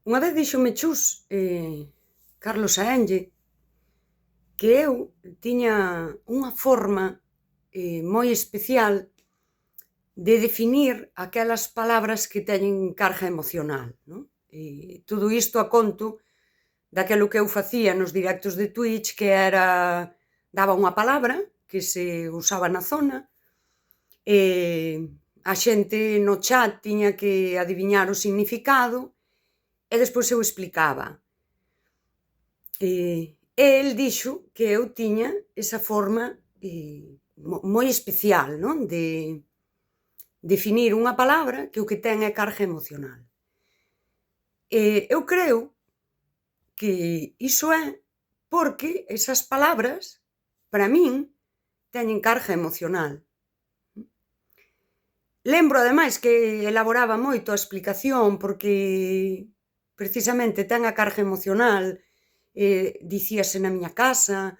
Unha vez díxome Chus, Carlos Saénlle, que eu tiña unha forma moi especial de definir aquelas palabras que teñen carga emocional, non? E todo isto a conto daquelo que eu facía nos directos de Twitch, que era daba unha palabra que se usaba na zona, e a xente no chat tiña que adiviñar o significado e despois eu explicaba. E el dixo que eu tiña esa forma moi especial, non, de definir unha palabra que o que ten é carga emocional. Eu creo que iso é porque esas palabras, para min, teñen carga emocional. Lembro ademais que elaboraba moito a explicación porque precisamente ten a carga emocional, dicíase na miña casa,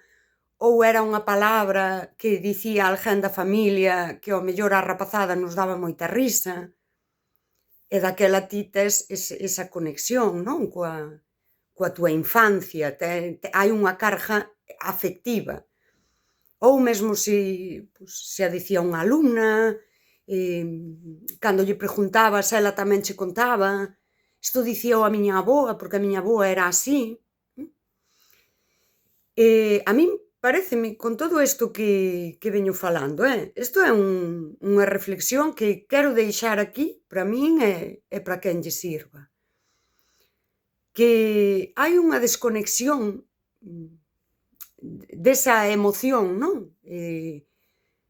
ou era unha palabra que dicía alguén da familia que ao mellor á rapazada nos daba moita risa, e daquela ti tes esa conexión, non, coa túa infancia, hai unha carga afectiva. Ou mesmo se a dicía unha alumna, cando lle preguntabas ela tamén che contaba, isto dicíao a miña avoa porque a miña avoa era así. A min paréceme, con todo isto que veño falando, isto é unha reflexión que quero deixar aquí para min e para quen lle sirva. Que hai unha desconexión desa emoción, non?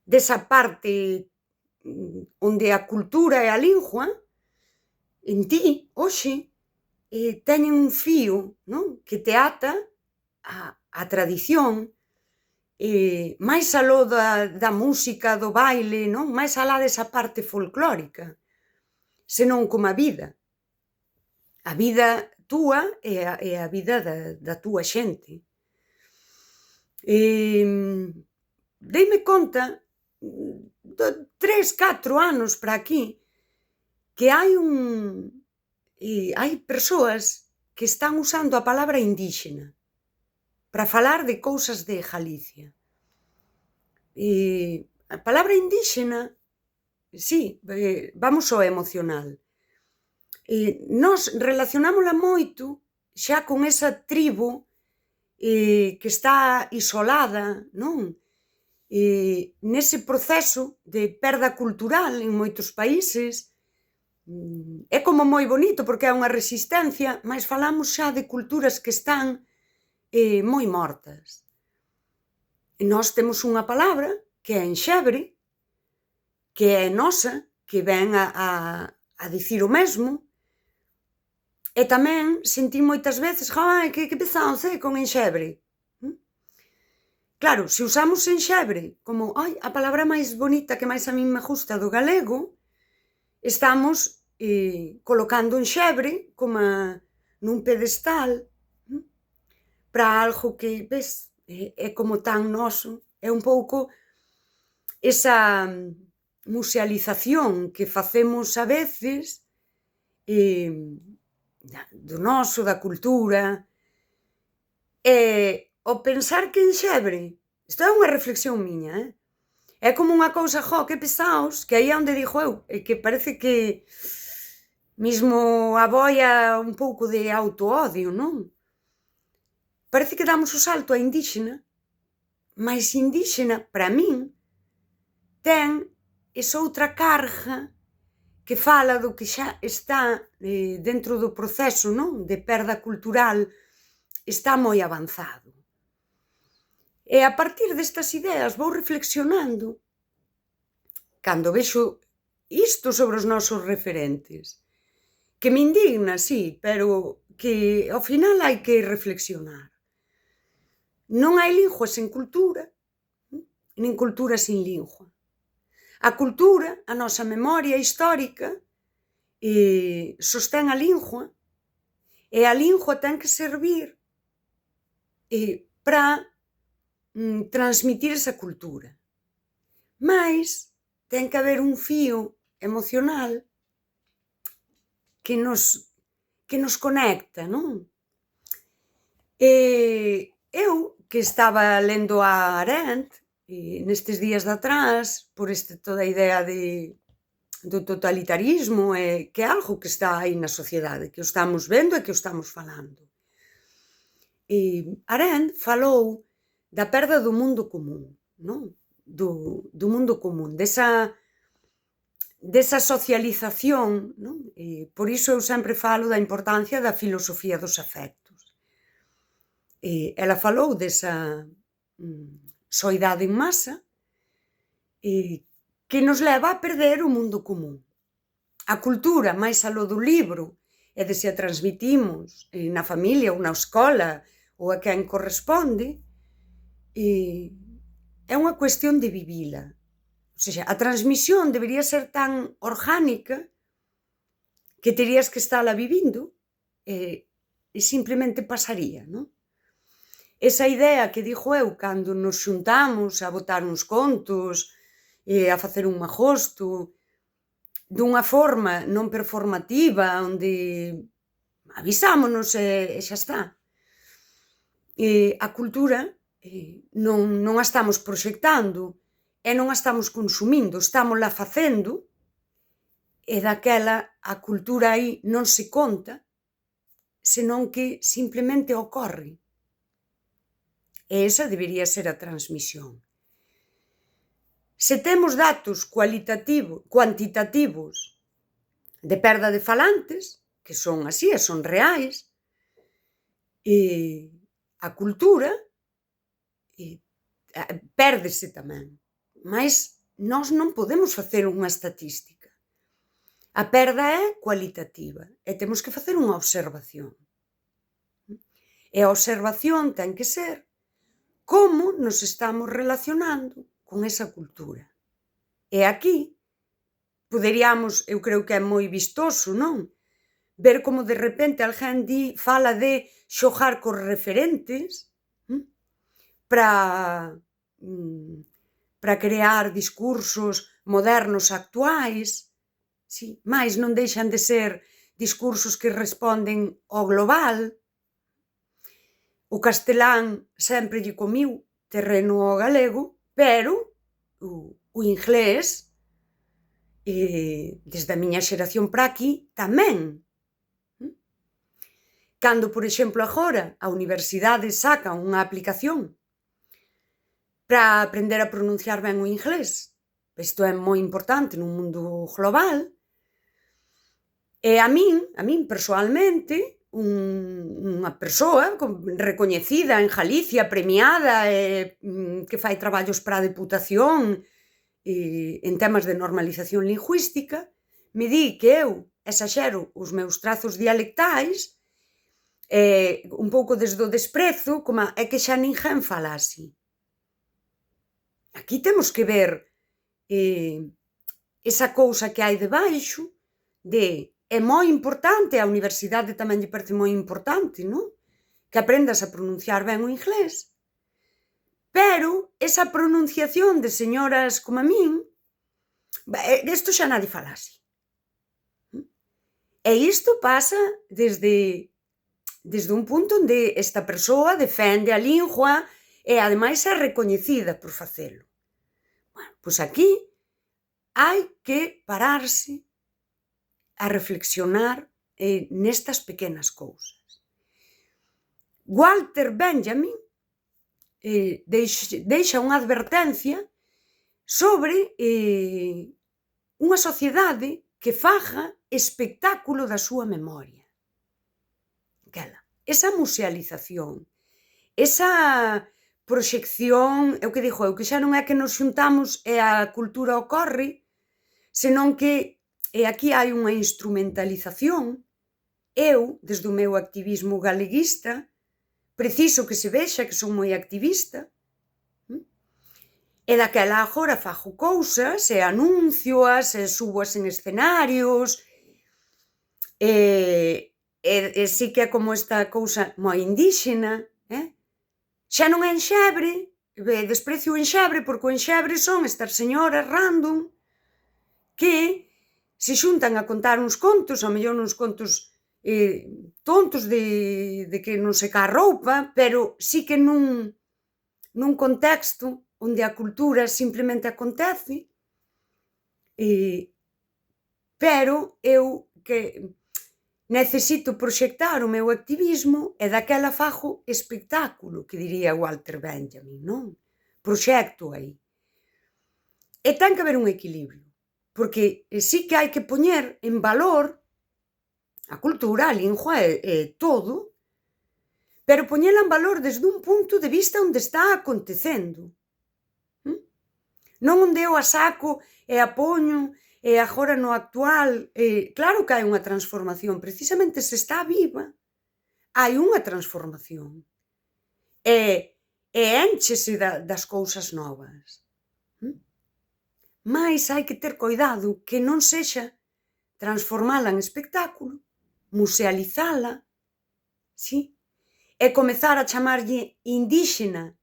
Desa parte onde a cultura e a lingua en ti, hoxe, teñen un fío, non? Que te ata á tradición, máis aló da música, do baile, non? Máis alá desa parte folclórica, senón como a vida. A vida túa e a vida da túa xente. Deime conta, de 3, 4 anos para aquí, que hai persoas que están usando a palabra indíxena para falar de cousas de Galicia. A palabra indíxena, si, vamos ao emocional. Nós relacionámola moito xa con esa tribo que está isolada, non? Nese proceso de perda cultural en moitos países, é como moi bonito porque é unha resistencia, mais falamos xa de culturas que están moi mortas. E nós temos unha palabra que é enxebre, que é nosa, que ven a dicir o mesmo, e tamén sentín moitas veces: «Ai, que pesados, con enxebre». Claro, se usamos enxebre como a palabra máis bonita que máis a min me gusta do galego, estamos colocando enxebre coma nun pedestal para algo que, ves, é como tan noso. É un pouco esa musealización que facemos a veces do noso, da cultura, ao pensar que enxebre, isto é unha reflexión miña, é como unha cousa, que pesados, que aí é onde digo eu, que parece que mesmo aboia un pouco de autoodio, non? Parece que damos o salto a indíxena, mais indíxena, para min, ten esa outra carga que fala do que xa está dentro do proceso, non? De perda cultural, está moi avanzado. E a partir destas ideas vou reflexionando, cando vexo isto sobre os nosos referentes, que me indigna, sí, pero que ao final hai que reflexionar. Non hai lingua sen cultura, nin cultura sen lingua. A cultura, a nosa memoria histórica, sostén a lingua, e a lingua ten que servir para transmitir esa cultura. Mais ten que haber un fío emocional que que nos conecta, non? Eu, que estaba lendo a Arendt, nestes días de atrás, por toda a idea do totalitarismo, que é algo que está aí na sociedade, que o estamos vendo e que o estamos falando. Arendt falou da perda do mundo común, non? Do mundo común, desa socialización, non? Por iso eu sempre falo da importancia da filosofía dos afectos. Ela falou desa soidade en masa que nos leva a perder o mundo común. A cultura, máis aló do libro, e de se a transmitimos na familia ou na escola ou a quen corresponde, é unha cuestión de vivila. O seja, a transmisión debería ser tan orgánica que terías que estala vivindo e simplemente pasaría, non? Esa idea que dixo eu cando nos xuntamos a botar uns contos, a facer un magosto, dunha forma non performativa, onde avisámonos e xa está. A cultura non a estamos proxectando e non a estamos consumindo, estámola facendo, e daquela a cultura aí non se conta, senón que simplemente ocorre. E esa debería ser a transmisión. Se temos datos cuantitativos de perda de falantes, que son así e son reais, a cultura pérdese tamén. Mais nós non podemos facer unha estatística. A perda é cualitativa e temos que facer unha observación. E a observación ten que ser como nos estamos relacionando con esa cultura. E aquí poderíamos, eu creo que é moi vistoso, non? Ver como de repente alguén fala de xogar cos referentes para crear discursos modernos actuais, mais non deixan de ser discursos que responden ao global. O castelán sempre lle comiu terreno ao galego, pero o inglés, desde a miña xeración para aquí, tamén. Cando, por exemplo, agora a universidade saca unha aplicación para aprender a pronunciar ben o inglés, isto é moi importante nun mundo global, e a min persoalmente, unha persoa recoñecida en Galicia, premiada, que fai traballos para a Deputación en temas de normalización lingüística, me di que eu exaxero os meus trazos dialectais un pouco desde o desprezo, como é que xa ninguén fala así. Aquí temos que ver esa cousa que hai debaixo de é moi importante, a universidade tamén lle parece moi importante, non? Que aprendas a pronunciar ben o inglés. Pero esa pronunciación de señoras como a min, isto xa nadie fala así. E isto pasa desde un punto onde esta persoa defende a lingua e ademais é recoñecida por facelo. Bueno, pois aquí hai que pararse a reflexionar nestas pequenas cousas. Walter Benjamin deixa unha advertencia sobre unha sociedade que faga espectáculo da súa memoria. Esa musealización, esa proxección, é o que digo eu, que xa non é que nos xuntamos e a cultura ocorre, senón que aquí hai unha instrumentalización. Eu, desde o meu activismo galeguista, preciso que se vexa que son moi activista, e daquela agora fago cousas, e anuncioas, e suboas en escenarios, e sí que é como esta cousa moi indíxena, xa non é enxebre, desprecio o enxebre, porque o enxebre son estas señoras random que se xuntan a contar uns contos, ao mellor uns contos tontos de que non se ca roupa, pero sí que nun contexto onde a cultura simplemente acontece, pero eu que necesito proxectar o meu activismo e daquela fago espectáculo, que diría Walter Benjamin, non? Proxecto aí. E ten que haber un equilibrio, porque sí que hai que poñer en valor a cultura, a lingua e todo, pero poñela en valor desde un punto de vista onde está acontecendo. Non onde eu a saco e a poño e agora no actual, claro que hai unha transformación, precisamente se está viva, hai unha transformación. E énchese das cousas novas. Mais hai que ter coidado que non sexa transformala en espectáculo, musealizala, sí, e comezar a chamarlle indíxena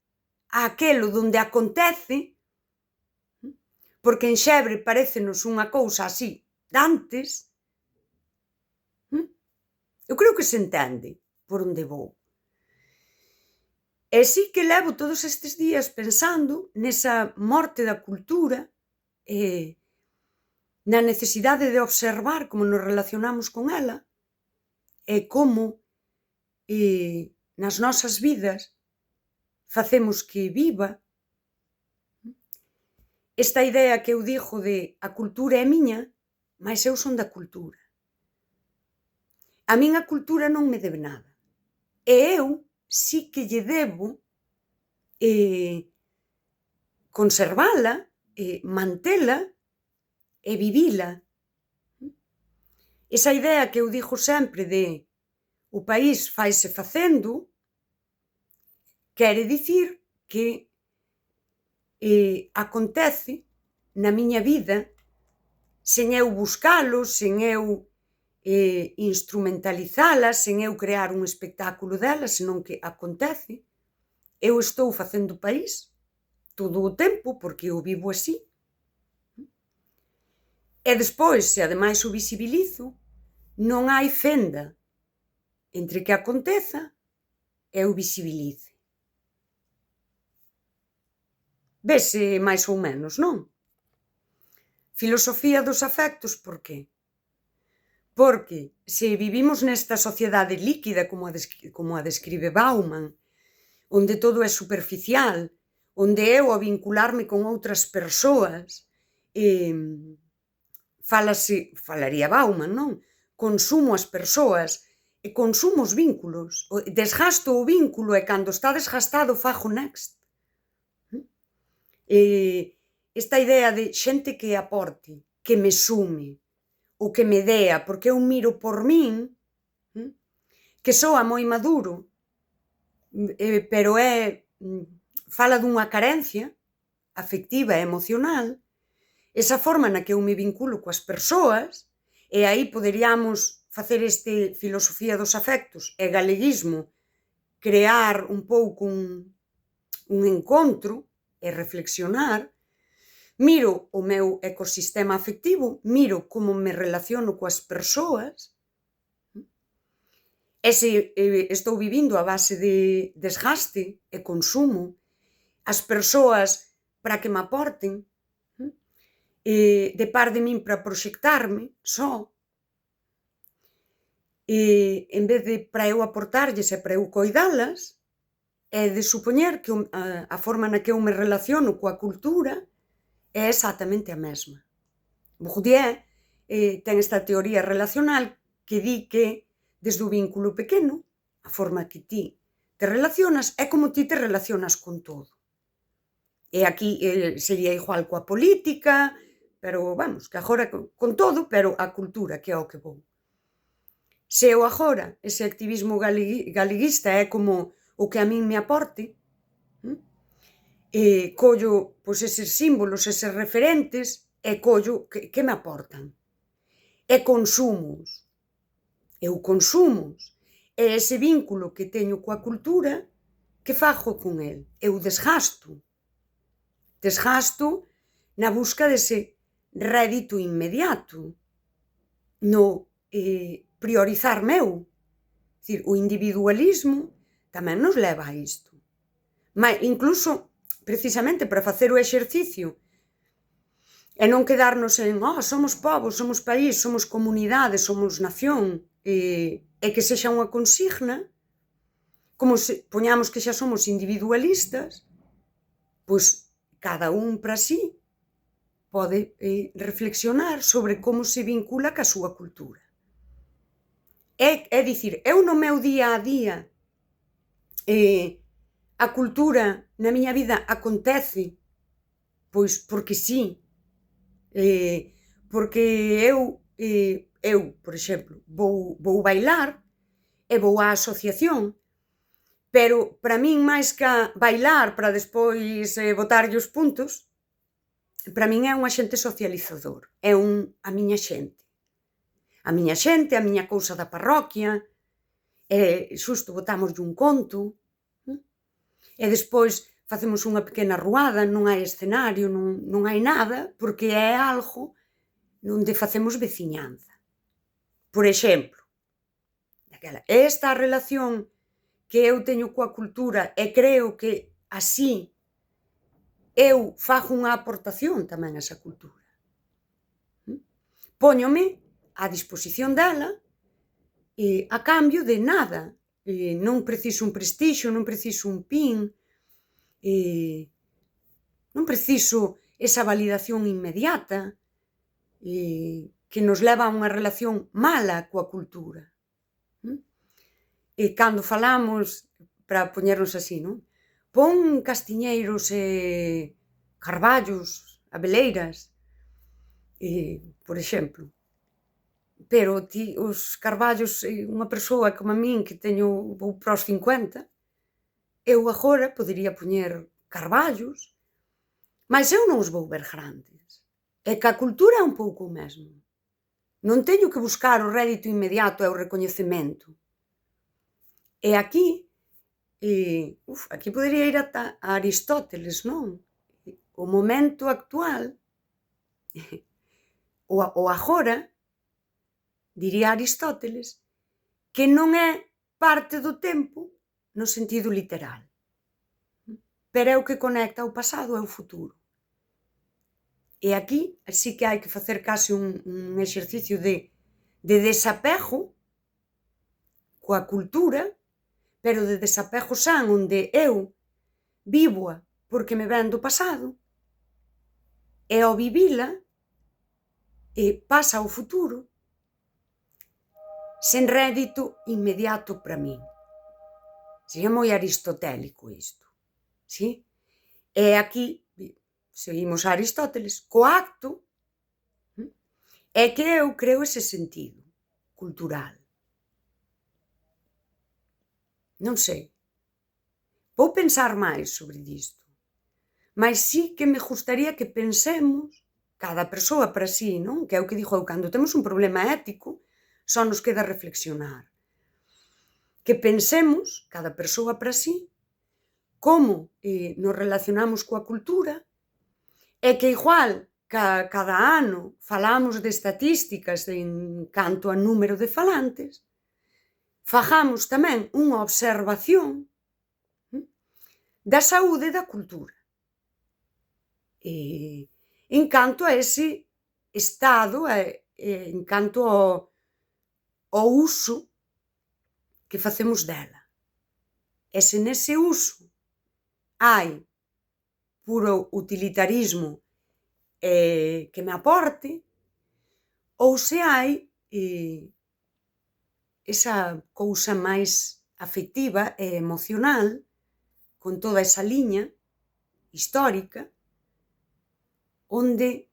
a aquelo donde acontece, porque en Xebre parécenos unha cousa así dantes. Eu creo que se entende por onde vou. E sí que levo todos estes días pensando nesa morte da cultura, na necesidade de observar como nos relacionamos con ela e como nas nosas vidas facemos que viva. Esta idea que eu digo de a cultura é miña, mais eu son da cultura. A min a cultura non me debe nada. E eu sí que lle debo conservala, mantela e vivila. Esa idea que eu digo sempre de o país faise facendo, quere dicir que acontece na miña vida sen eu buscalo, sen eu instrumentalizala, sen eu crear un espectáculo dela, senón que acontece. Eu estou facendo o país todo o tempo porque eu vivo así. E despois, se ademais o visibilizo, non hai fenda entre que aconteza e o visibilice. Vese máis ou menos, non? Filosofía dos afectos, por que? Porque se vivimos nesta sociedade líquida como a describe Bauman, onde todo é superficial, onde eu ao vincularme con outras persoas, falaría Bauman, non? Consumo as persoas e consumo os vínculos, desgasto o vínculo e cando está desgastado fago next. Esta idea de xente que aporte, que me sume, o que me dea, porque eu miro por min, que soa moi maduro, pero fala dunha carencia afectiva e emocional, esa forma na que eu me vinculo coas persoas, e aí poderíamos facer este filosofía dos afectos e galeguismo, crear un pouco un encontro e reflexionar. Miro o meu ecosistema afectivo, miro como me relaciono coas persoas, e se estou vivindo a base de desgaste e consumo, as persoas para que me aporten, de par de min para proxectarme só, en vez de para eu aportarlles e para eu coidalas, é de supoñer que a forma na que eu me relaciono coa cultura é exactamente a mesma. Bourdieu ten esta teoría relacional que di que desde o vínculo pequeno, a forma que ti te relacionas é como ti te relacionas con todo. E aquí sería igual coa política, pero vamos, que agora con todo, pero a cultura, que é o que vou. Se eu agora, ese activismo galeguista é como o que a min me aporte, collo pois eses símbolos, eses referentes, e collo que me aportan. E consumos. Eu consumos. E ese vínculo que teño coa cultura, que fago con el? Eu desgasto. Desgasto na busca dese rédito inmediato, no priorizar meu. Dicir, o individualismo tamén nos leva a isto. Mas incluso, precisamente, para facer o exercicio e non quedarnos en somos povos, somos país, somos comunidade, somos nación, e que sexa unha consigna, como se poñamos que xa somos individualistas, pois cada un para sí pode reflexionar sobre como se vincula ca súa cultura. É dicir, eu no meu día a día, a cultura na miña vida acontece, pois porque sí, porque eu, por exemplo, vou bailar e vou á asociación, pero para min máis ca bailar para despois botarlle os puntos, para min é un axente socializador, é a miña xente. A miña xente, a miña cousa da parroquia, xusto botámoslle un conto, e despois facemos unha pequena ruada, non hai escenario, non hai nada, porque é algo onde facemos veciñanza. Por exemplo, esta relación que eu teño coa cultura e creo que así eu fago unha aportación tamén a esa cultura. Póñome á disposición dela a cambio de nada. Non preciso un prestixio, non preciso un pin, non preciso esa validación inmediata que nos leva a unha relación mala coa cultura. E cando falamos, para poñernos así, non? Pon castiñeiros e carballos, abeleiras, por exemplo. Pero os carballos, unha persoa como a min que vou para os 50, eu agora podería poñer carballos, mas eu non os vou ver grandes. E que a cultura é un pouco o mesmo. Non teño que buscar o rédito inmediato e o recoñecemento. E aquí podería ir ata Aristóteles, non? O momento actual, o agora, diría Aristóteles, que non é parte do tempo no sentido literal, pero é o que conecta o pasado e o futuro. E aquí sí que hai que facer case un exercicio de desapego coa cultura, pero de desapego san, onde eu vívoa porque me ven do pasado, e ao vivila pasa ao futuro sen rédito inmediato para min. Sería moi aristotélico isto, si? E aquí, seguimos a Aristóteles, co acto é que eu creo ese sentido cultural. Non sei. Vou pensar máis sobre isto, mas sí que me gustaría que pensemos, cada persoa para sí, non? Que é o que digo eu, cando temos un problema ético, só nos queda reflexionar. Que pensemos, cada persoa para sí, como nos relacionamos coa cultura, e que igual cada ano falamos de estatísticas en canto a número de falantes, fagamos tamén unha observación da saúde da cultura. En canto a ese estado, en canto ao uso que facemos dela. E se nese uso hai puro utilitarismo que me aporte, ou se hai esa cousa máis afectiva e emocional, con toda esa liña histórica, onde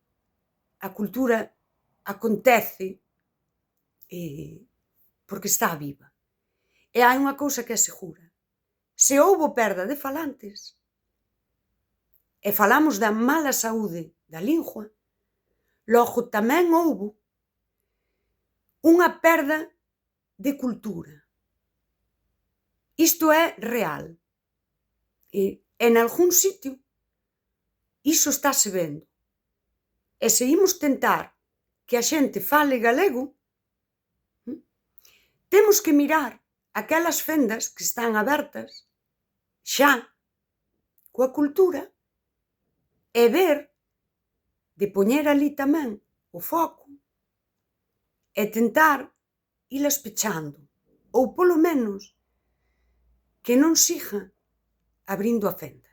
a cultura acontece porque está viva. E hai unha cousa que é segura. Se houbo perda de falantes, e falamos da mala saúde da lingua, logo tamén houbo unha perda de cultura. Isto é real. E en algún sitio iso estáse vendo. E se imos tentar que a xente fale galego, temos que mirar aquelas fendas que están abertas xa coa cultura e ver de poñer ali tamén o foco e tentar ilas pechando, ou polo menos que non siga abrindo a fenda.